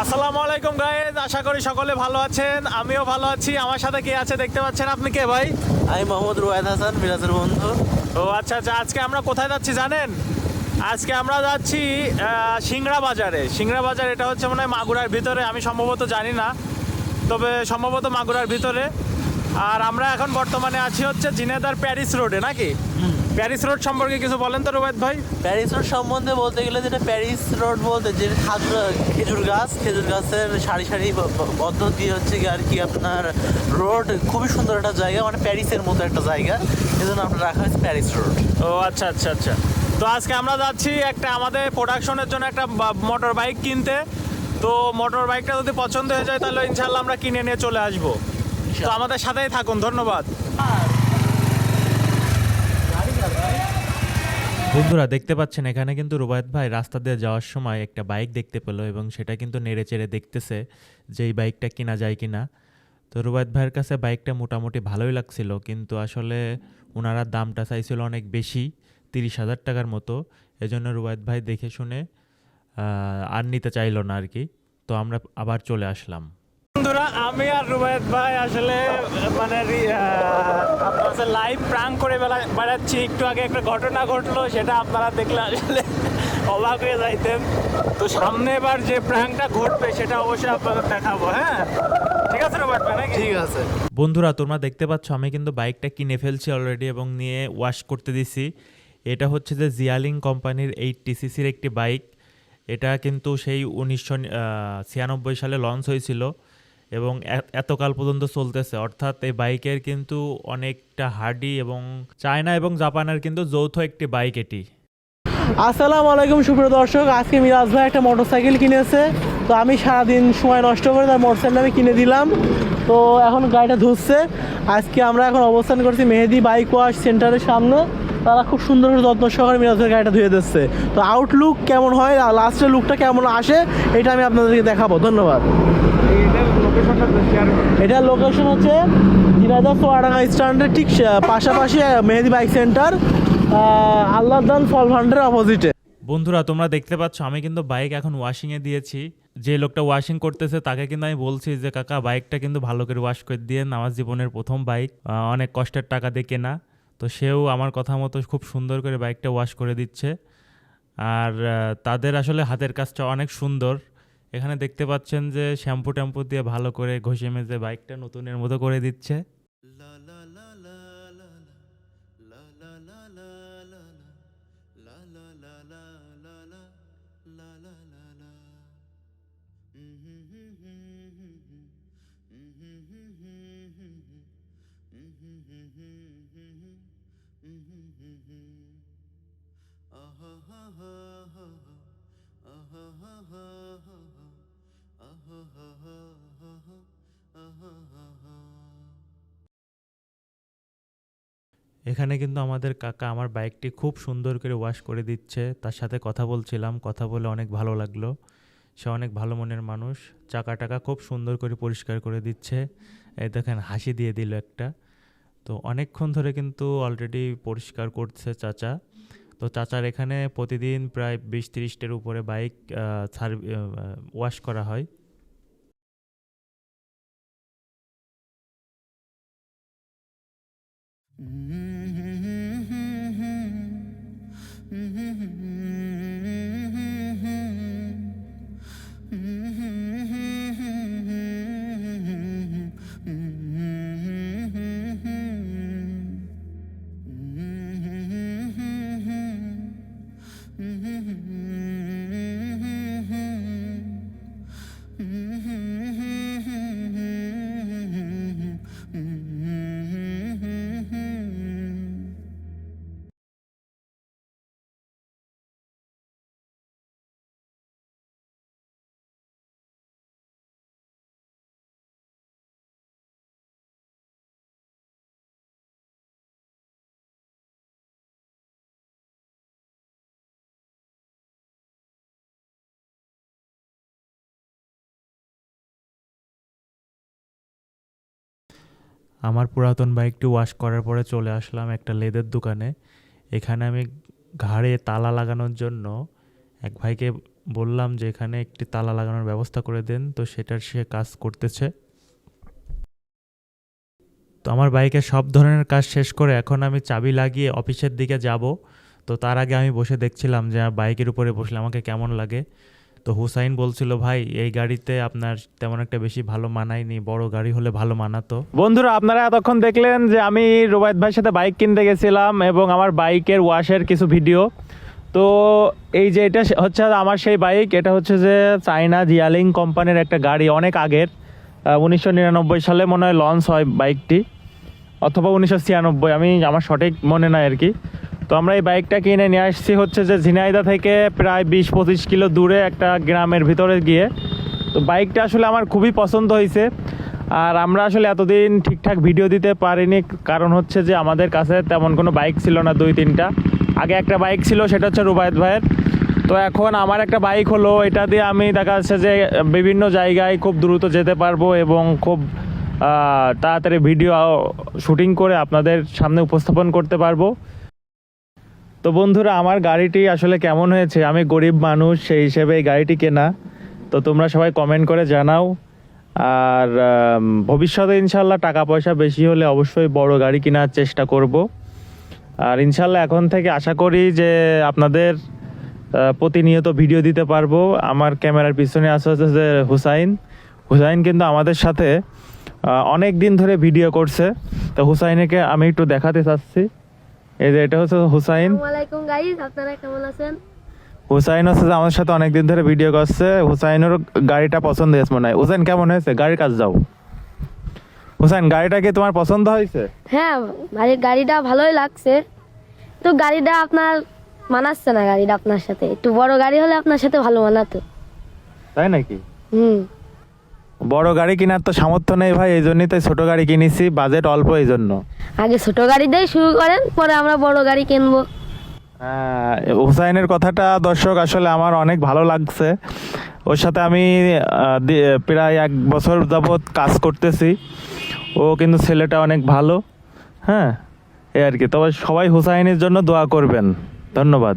আসসালামু আলাইকুম গাইস, আশা করি সকলে ভালো আছেন। আমিও ভালো আছি। আমার সাথে কে আছে দেখতে পাচ্ছেন? আপনি কে ভাই? আমি মোহাম্মদ রুয়ায়েদ হাসান, মিরাজের বন্ধু। ও আচ্ছা আচ্ছা, আজকে আমরা কোথায় যাচ্ছি জানেন? আজকে আমরা যাচ্ছি সিংড়া বাজারে। সিংড়া বাজার এটা হচ্ছে মনে হয় মাগুরার ভিতরে, আমি সম্ভবত জানি না, তবে সম্ভবত মাগুরার ভিতরে। আর আমরা এখন বর্তমানে আছি হচ্ছে ঝিনাইদহ প্যারিস রোডে, নাকি? প্যারিস রোড সম্পর্কে কিছু বলেন তো রুবায়েদ ভাই। প্যারিস রোড সম্বন্ধে বলতে গেলে যেটা প্যারিস রোড বলতে যে খেজুর গাছের সারি সারি বদ্ধ দিয়ে হচ্ছে কি আর কি আপনার রোড, খুবই সুন্দর একটা জায়গা, মানে প্যারিসের মতো একটা জায়গা, এজন্য আপনার রাখা হয়েছে প্যারিস রোড। ও আচ্ছা আচ্ছা আচ্ছা। তো আজকে আমরা যাচ্ছি একটা আমাদের প্রোডাকশনের জন্য একটা মোটর বাইক কিনতে। তো মোটর বাইকটা যদি পছন্দ হয়ে যায় তাহলে ইনশাল্লাহ আমরা কিনে নিয়ে চলে আসবো। তো আমাদের সাথেই থাকুন, ধন্যবাদ। বন্ধুরা দেখতে পাচ্ছেন এখানে কিন্তু রুবায়েত ভাই রাস্তা দিয়ে যাওয়ার সময় একটা বাইক দেখতে পেলো এবং সেটা কিন্তু নেড়ে চেড়ে দেখতেছে যে এই বাইকটা কিনা যায় কিনা। তো রুবায়েত ভাইয়ের কাছে বাইকটা মোটামুটি ভালোই লাগছিল, কিন্তু আসলে ওনারা দামটা চাইছিল অনেক বেশি, 30,000 টাকার মতো। এজন্য রুবায়েত ভাই দেখে শুনে আর নিতে চাইলো না আর কি। তো আমরা আবার চলে আসলাম। বন্ধুরা, আমি আর রুবায়েত ভাই আসলে মানে আপনার লাইভ প্রাঙ্ক করে বেড়াচ্ছি। একটু আগে একটা ঘটনা ঘটলো, সেটা আপনারা দেখলে আসলে অবাক হয়ে যাইতেন। তো সামনে এবার যে প্রাঙ্কটা ঘটবে সেটা অবশ্যই আপনাদের দেখাবো। হ্যাঁ ঠিক আছে রুবায়েত ভাই, নাকি? ঠিক আছে বন্ধুরা তোমরা দেখতে পাচ্ছ আমি কিন্তু বাইকটা কিনে ফেলছি অলরেডি এবং নিয়ে ওয়াশ করতে দিছি। এটা হচ্ছে যে জিয়ালিং কোম্পানির 80 সিসির একটি বাইক। এটা কিন্তু সেই 1996 সালে লঞ্চ হয়েছিল এবং এতকাল পর্যন্ত চলতেছে। অর্থাৎ এই বাইকের কিন্তু অনেকটা হার্ডি এবং চায়না এবং জাপানের কিন্তু যৌথ একটি বাইক এটি। আসসালামু আলাইকুম সুপ্রিয় দর্শক, আজকে মিরাজ ভাই একটা মোটরসাইকেল কিনেছে। তো আমি সারাদিন সময় নষ্ট করে তার মোটরসাইকেল আমি কিনে দিলাম। তো এখন গাড়িটা ধুচ্ছে। আজকে আমরা এখন অবস্থান করছি মেহেদি বাইক ওয়াশ সেন্টারের সামনে। তারা খুব সুন্দর করে যত্ন সহকারে মিরাজ ভাই গাড়িটা ধুয়ে দিচ্ছে। তো আউটলুক কেমন হয়, লাস্টের লুকটা কেমন আসে, এটা আমি আপনাদেরকে দেখাবো। ধন্যবাদ। এটার লোকেশন হচ্ছে ঝিনাইদহ সোয়াডাঙ্গা স্ট্যান্ডের ঠিক পাশাপাশি মেহেদি বাইক সেন্টার, আল্লাহদান ফল ভান্ডারের অপোজিটে। বন্ধুরা তোমরা দেখতে পাচ্ছ আমি কিন্তু বাইক এখন ওয়াশিংয়ে দিয়েছি। যে লোকটা ওয়াশিং করতেছে তাকে কিন্তু আমি বলছি যে কাকা বাইকটা কিন্তু ভালো করে ওয়াশ করে দিয়ে, আমার জীবনের প্রথম বাইক, অনেক কষ্টের টাকা দিয়ে কেনা। তো সেও আমার কথা মতো খুব সুন্দর করে বাইকটা ওয়াশ করে দিচ্ছে। আর তাদের আসলে হাতের কাজটা অনেক সুন্দর। এখানে দেখতে পাচ্ছেন যে শ্যাম্পু ট্যাম্পু দিয়ে ভালো করে ঘষে মেজে বাইকটা নতুনের মতো করে দিচ্ছে। এখানে কিন্তু আমাদের কাকা আমার বাইকটি খুব সুন্দর করে ওয়াশ করে দিচ্ছে। তার সাথে কথা বলছিলাম, কথা বলে অনেক ভালো লাগলো। সে অনেক ভালো মনের মানুষ। চাকা টাকা খুব সুন্দর করে পরিষ্কার করে দিচ্ছে। এই দেখেন হাসি দিয়ে দিল একটা। তো অনেকক্ষণ ধরে কিন্তু অলরেডি পরিষ্কার করছে চাচা। তো চাচার এখানে প্রতিদিন প্রায় 20-30টার উপরে বাইক ওয়াশ করা হয়। আমার পুরাতন বাইকটি ওয়াশ করার পরে চলে আসলাম একটা লেদের দোকানে। এখানে আমি ঘাড়ে তালা লাগানোর জন্য এক ভাইকে বললাম যে এখানে একটি তালা লাগানোর ব্যবস্থা করে দেন, তো সেটার সে কাজ করতেছে। তো আমার বাইকের সব ধরনের কাজ শেষ করে এখন আমি চাবি লাগিয়ে অফিসের দিকে যাব। তো তার আগে আমি বসে দেখছিলাম যে আমার বাইকের উপরে বসলে আমাকে কেমন লাগে। তো হুসাইন বলছিল, ভাই এই গাড়িতে আপনার তেমন একটা বেশি ভালো মানায়নি, বড় গাড়ি হলে ভালো মানাতো। বন্ধুরা, আপনারা এতক্ষণ দেখলেন যে আমি রুবায়েত ভাইয়ের সাথে বাইক কিনতে গেছিলাম এবং আমার বাইকের ওয়াশের কিছু ভিডিও। তো এই যে এটা হচ্ছে আমার সেই বাইক, এটা হচ্ছে যে চায়না জিয়ালিং কোম্পানির একটা গাড়ি, অনেক আগের 1999 সালে মনে হয় লঞ্চ হয় বাইকটি, অথবা 1996, আমি আমার সঠিক মনে নাই আর কি। তো আমরা এই বাইকটা কিনে নিয়ে আসছি হচ্ছে যে ঝিনাইদহ থেকে প্রায় 20-25 কিলো দূরে একটা গ্রামের ভিতরে গিয়ে। তো বাইকটা আসলে আমার খুবই পছন্দ হয়েছে। আর আমরা আসলে এতদিন ঠিকঠাক ভিডিও দিতে পারিনি, কারণ হচ্ছে যে আমাদের কাছে তেমন কোনো বাইক ছিল না। 2-3টা আগে একটা বাইক ছিল, সেটা হচ্ছে রুবায়েত ভাইয়ের। তো এখন আমার একটা বাইক হলো, এটা দিয়ে আমি দেখা যাচ্ছে যে বিভিন্ন জায়গায় খুব দ্রুত যেতে পারবো এবং খুব তাড়াতাড়ি ভিডিও শুটিং করে আপনাদের সামনে উপস্থাপন করতে পারবো। তো বন্ধুরা, আমার গাড়িটি আসলে কেমন হয়েছে, আমি গরিব মানুষ সেই হিসেবে এই গাড়িটি কেনা। তো তোমরা সবাই কমেন্ট করে জানাও। আর ভবিষ্যতে ইনশাল্লাহ টাকা পয়সা বেশি হলে অবশ্যই বড় গাড়ি কেনার চেষ্টা করব। আর ইনশাল্লাহ এখন থেকে আশা করি যে আপনাদের প্রতিনিয়ত ভিডিও দিতে পারবো। আমার ক্যামেরার পিছনে আছে হচ্ছে যে হুসাইন কিন্তু আমাদের সাথে অনেক দিন ধরে ভিডিও করছে। তো হুসাইনকে আমি একটু দেখাতে চাচ্ছি। এই যে এটা হচ্ছে হুসাইন। আসসালামু আলাইকুম গাইস, আপনারা কেমন আছেন? হুসাইন হচ্ছে যে আমাদের সাথে অনেকদিন ধরে ভিডিও করছে। হুসাইনেরও গাড়িটা পছন্দ হয়েছে মনে হয়। হুসাইন কেমন হয়েছে গাড়ির কাজ? যাও হুসাইন, গাড়িটা কি তোমার পছন্দ হয়েছে? হ্যাঁ, গাড়িটা ভালোই লাগছে। তো গাড়িটা আপনার মানাচ্ছে না, গাড়িটা আপনার সাথে একটু বড় গাড়ি হলে আপনার সাথে ভালো মানাতো। তাই নাকি? হুম। বড় গাড়ি কেনার তো সামর্থ্য নেই ভাই, এই জন্যই তাই ছোট গাড়ি কিনেছি, বাজেট অল্প এই জন্য। আগে ছোট গাড়ি দিয়ে শুরু করেন, পরে আমরা বড় গাড়ি কিনবো। হুসাইনের কথাটা দর্শক আসলে আমার অনেক ভালো লাগছে। ওর সাথে আমি প্রায় 1 বছর যাবৎ কাজ করতেছি। ও কিন্তু ছেলেটা অনেক ভালো। হ্যাঁ, এই আর কি। তবে সবাই হুসাইনের জন্য দোয়া করবেন। ধন্যবাদ।